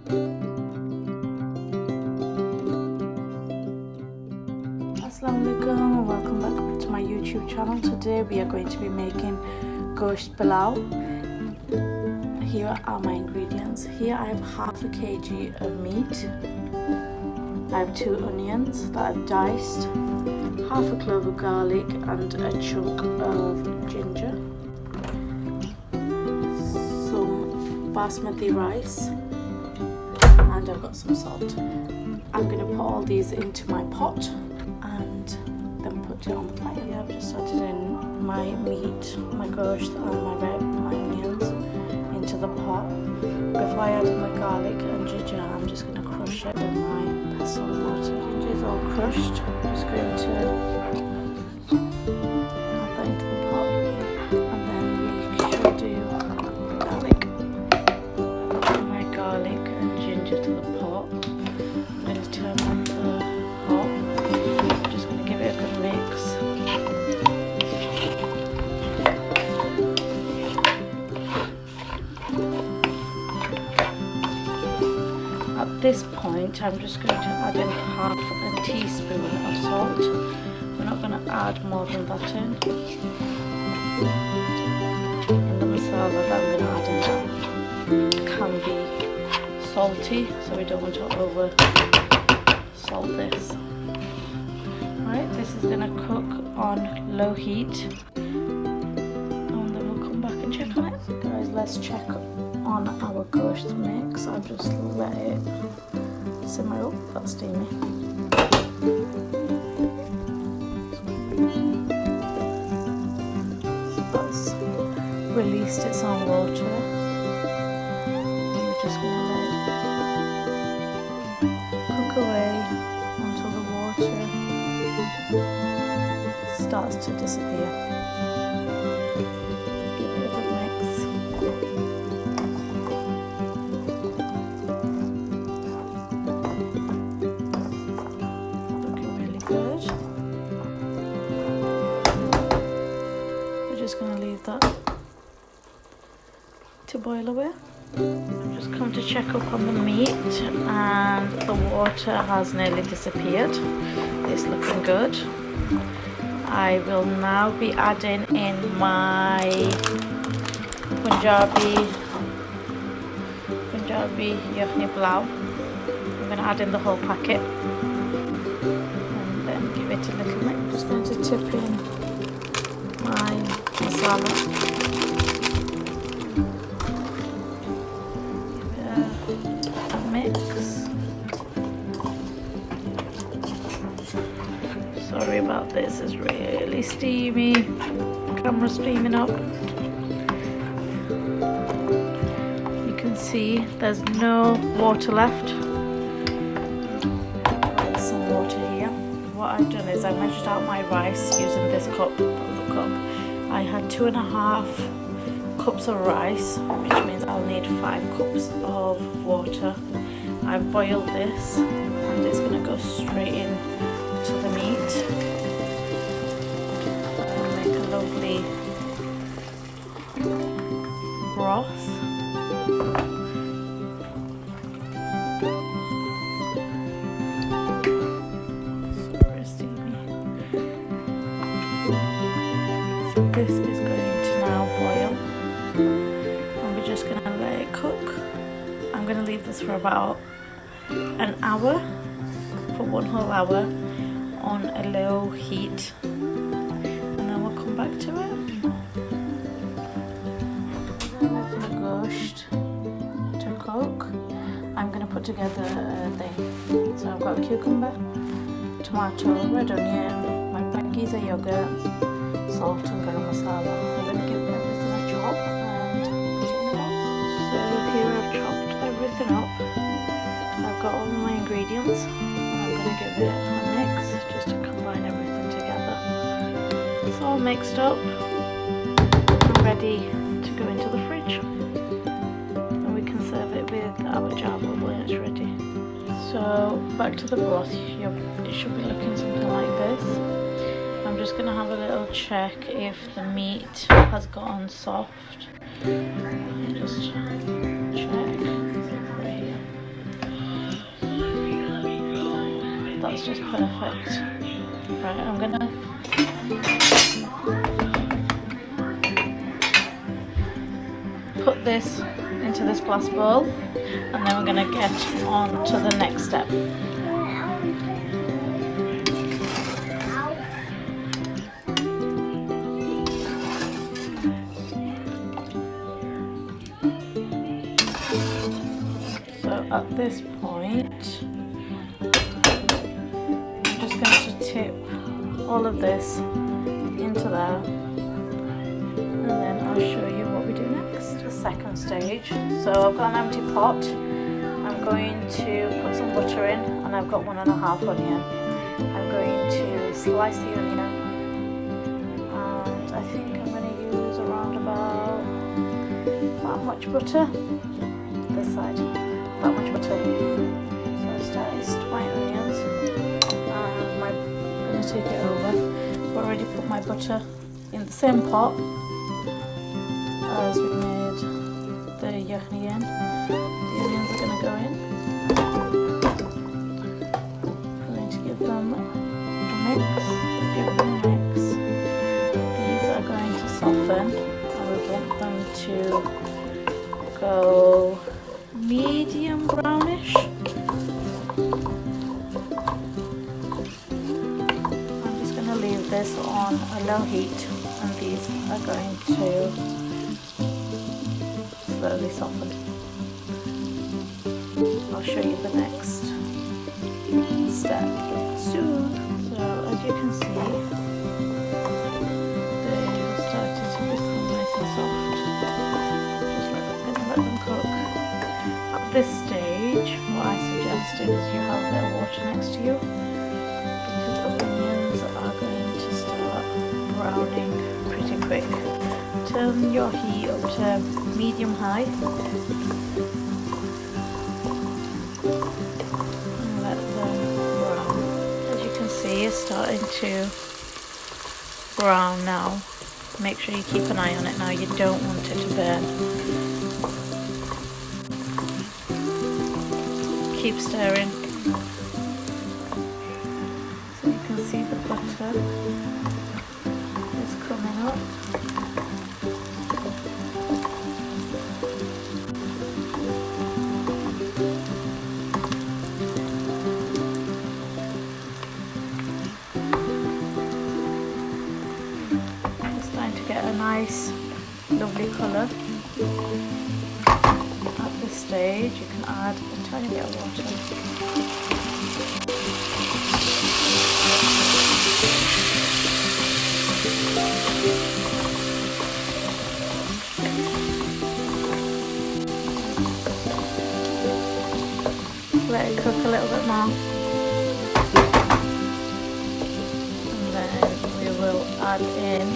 Assalamualaikum and welcome back to my YouTube channel. Today we are going to be making goshth pilau. Here are my ingredients. Here I have half a kg of meat. I have 2 onions that I've diced, half a clove of garlic and a chunk of ginger, some basmati rice, and I've got some salt. I'm going to put all these into my pot and then put it on the fire. Yeah, I've just started in my meat, my goshth and my onions into the pot. Before I add my garlic and ginger, I'm just going to crush it with my pestle and water. Ginger is all crushed. I'm just going to add that into the pot, and then we should do garlic. Add my garlic and ginger to the pot. I'm going to turn on the pot. I'm just going to give it a good mix. At this point, I'm just going to add in half a teaspoon of salt. We're not going to add more than that in. And the masala that I'm going to add in that can be salty, so we don't want to over salt this. Right, this is going to cook on low heat, and then we'll come back and check on it. Guys, let's check on our goshth mix. I'll just let it simmer up. That's steamy. That's released its own water. We're just going to let it cook away until the water starts to disappear. Give it a good mix. Looking really good. We're just going to leave that to boil away. I've just come to check up on the meat and the water has nearly disappeared. It's looking good. I will now be adding in my Punjabi yakhni pilau. I'm going to add in the whole packet and then give it a little mix. I'm just going to tip in my masala. Mix. Sorry about this, it's really steamy. Camera steaming up. You can see there's no water left. There's some water here. What I've done is I measured out my rice using this cup. I had 2.5 cups of rice, which means I'll need 5 cups of water. I've boiled this and it's going to go straight in to the meat and make a lovely broth. Super steamy. So this is going to now boil. And we're just going to let it cook. I'm going to leave this for about an hour, for 1 whole hour on a low heat, and then we'll come back to it. Now for the goshth to cook, I'm going to put together a thing. So I've got a cucumber, tomato, red onion, my Pakiza yogurt, salt and garam masala. I'm going to give everything a chop and put it in the bowl. So here I've chopped everything up. I've got all my ingredients and I'm going to give it a mix just to combine everything together. It's all mixed up and ready to go into the fridge, and we can serve it with our chaval when it's ready. So back to the broth. It should be looking something like this. I'm just going to have a little check if the meat has gotten soft. Just check right here. That's just perfect. Right, I'm gonna put this into this glass bowl, and then we're gonna get on to the next step. At this point, I'm just going to tip all of this into there, and then I'll show you what we do next. The second stage. So I've got an empty pot. I'm going to put some butter in, and I've got 1.5 onion. I'm going to slice the onion, and I think I'm going to use around about that much butter. This side. That much butter. So I sliced my onions, and I'm going to take it over. I've already put my butter in the same pot as we made the yachni in. The onions are going to go in. I'm going to give them a mix. These are going to soften. I would want them to go medium brownish. I'm just going to leave this on a low heat, and these are going to slowly soften. I'll show you the next step soon. So as you can see, they are starting to become nice and soft. Just let them cook. At this stage, what I suggested is you have a bit of water next to you, because the onions are going to start browning pretty quick. Turn your heat up to medium-high and let them brown. As you can see, it's starting to brown now. Make sure you keep an eye on it now, you don't want it to burn. Keep stirring. So you can see the butter is coming up. It's starting to get a nice, lovely colour. At this stage, you can add a tiny bit of water. Let it cook a little bit more, and then we will add in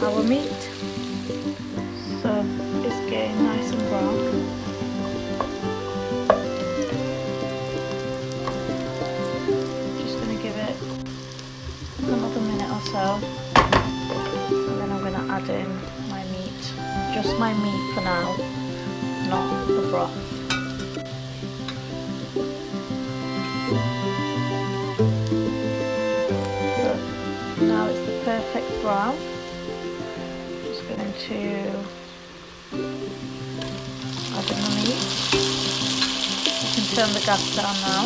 our meat. So it's getting nice and brown. Just going to give it another minute or so, and then I'm going to add in my meat. Just my meat for now, not the broth. So now it's the perfect brown. Just going to add in the meat. You can turn the gas down now.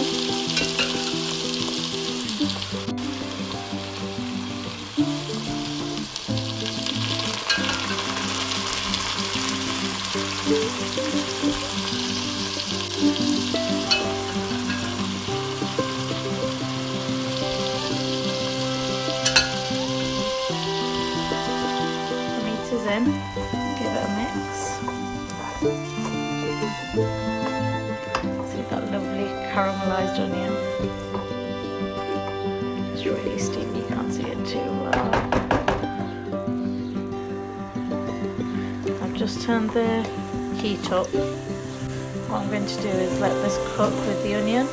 The meat is in. Give it a mix. See that lovely caramelized onion? It's really steamy, you can't see it too well. I've just turned the heat up. What I'm going to do is let this cook with the onion.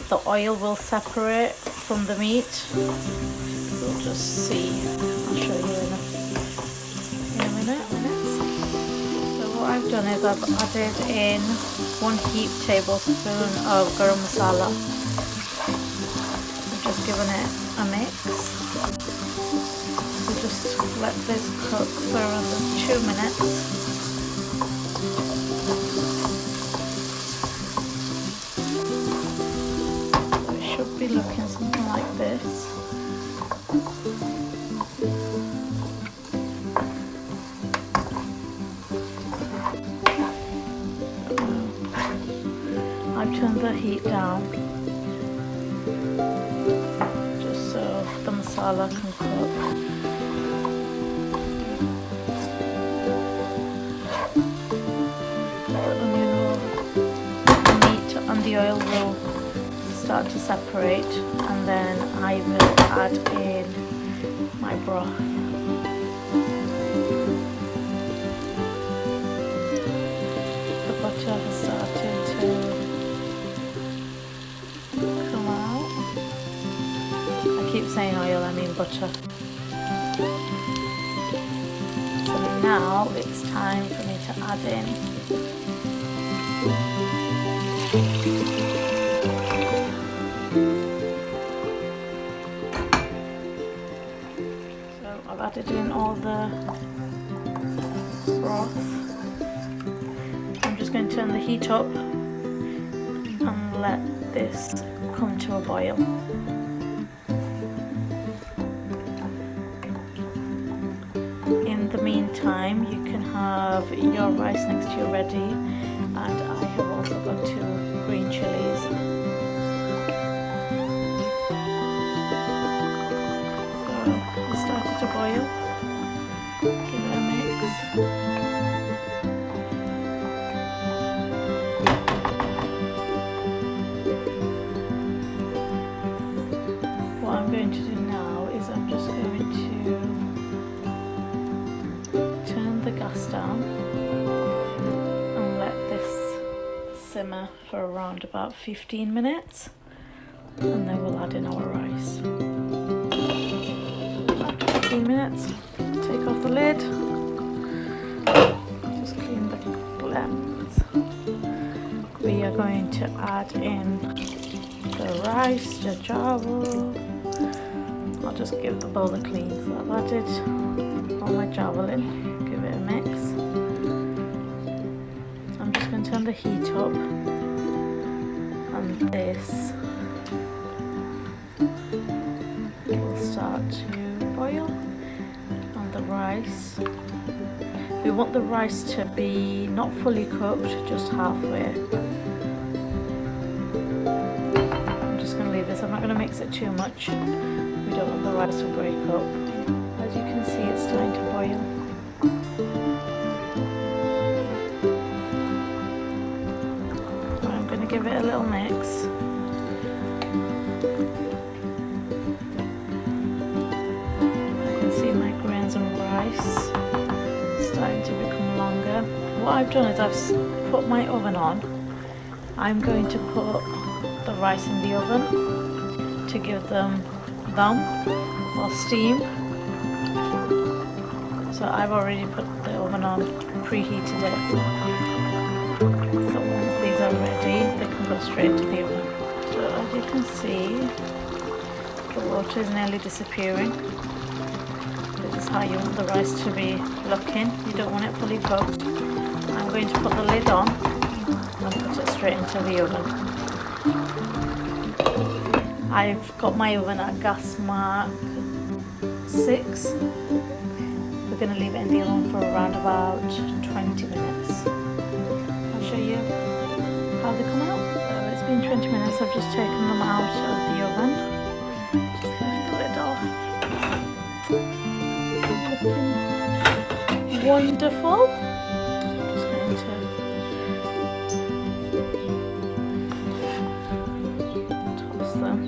The oil will separate from the meat. You'll just see. I'll show you in a minute. So what I've done is I've added in 1 heaped tablespoon of garam masala. I've just given it a mix. So just let this cook for another 2 minutes. So it should be looking something like this. I've turned the heat down just so the masala can cook. The onion will, the meat and the oil will start to separate, and then I will add in my broth. The butter has started to come out. I keep saying oil, I mean butter. So now it's time for me to add in I've added in all the broth. I'm just going to turn the heat up and let this come to a boil. In the meantime, you can have your rice next to you ready, and I have also got 2 green chilies. It started to boil. Give it a mix. What I'm going to do now is I'm just going to turn the gas down and let this simmer for around about 15 minutes, and then we'll add in our rice. 15 minutes, take off the lid, just clean the blends. We are going to add in the rice, the chaval. I'll just give the bowl a clean. So I've added all my chaval in, give it a mix. I'm just going to turn the heat up, and this will start to boil. And the rice, we want the rice to be not fully cooked, just halfway. I'm just going to leave this, I'm not going to mix it too much. We don't want the rice to break up. As you can see, it's starting to boil. I'm going to give it a little mix. Starting to become longer. What I've done is I've put my oven on. I'm going to put the rice in the oven to give them dum or steam. So I've already put the oven on, preheated it. So once these are ready, they can go straight to the oven. So as you can see, the water is nearly disappearing. This is how you want the rice to be looking. You don't want it fully cooked. I'm going to put the lid on and put it straight into the oven. I've got my oven at gas mark 6. We're going to leave it in the oven for around about 20 minutes. I'll show you how they come out. So it's been 20 minutes. I've just taken them out of the oven. Just lift the lid off. Wonderful. I'm just going to toss them.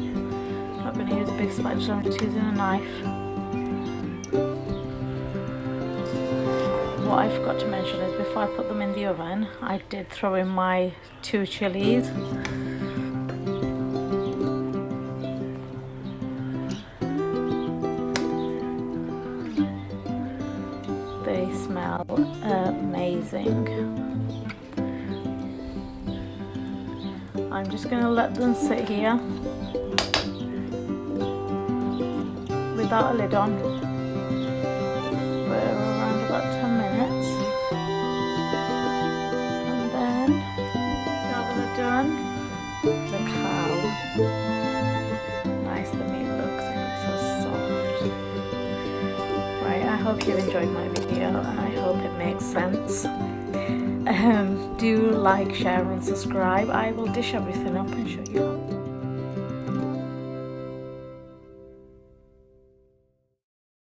I'm not going to use a big spatula, I'm just using a knife. What I forgot to mention is before I put them in the oven, I did throw in my 2 chilies. They smell amazing. amazing. I'm just going to let them sit here without a lid on for around about 10 minutes, and then now that they're done, look how nice the meat looks, and it's so soft. Right, I hope you enjoyed my video and I hope it makes sense. Do like, share and subscribe. I will dish everything up and show you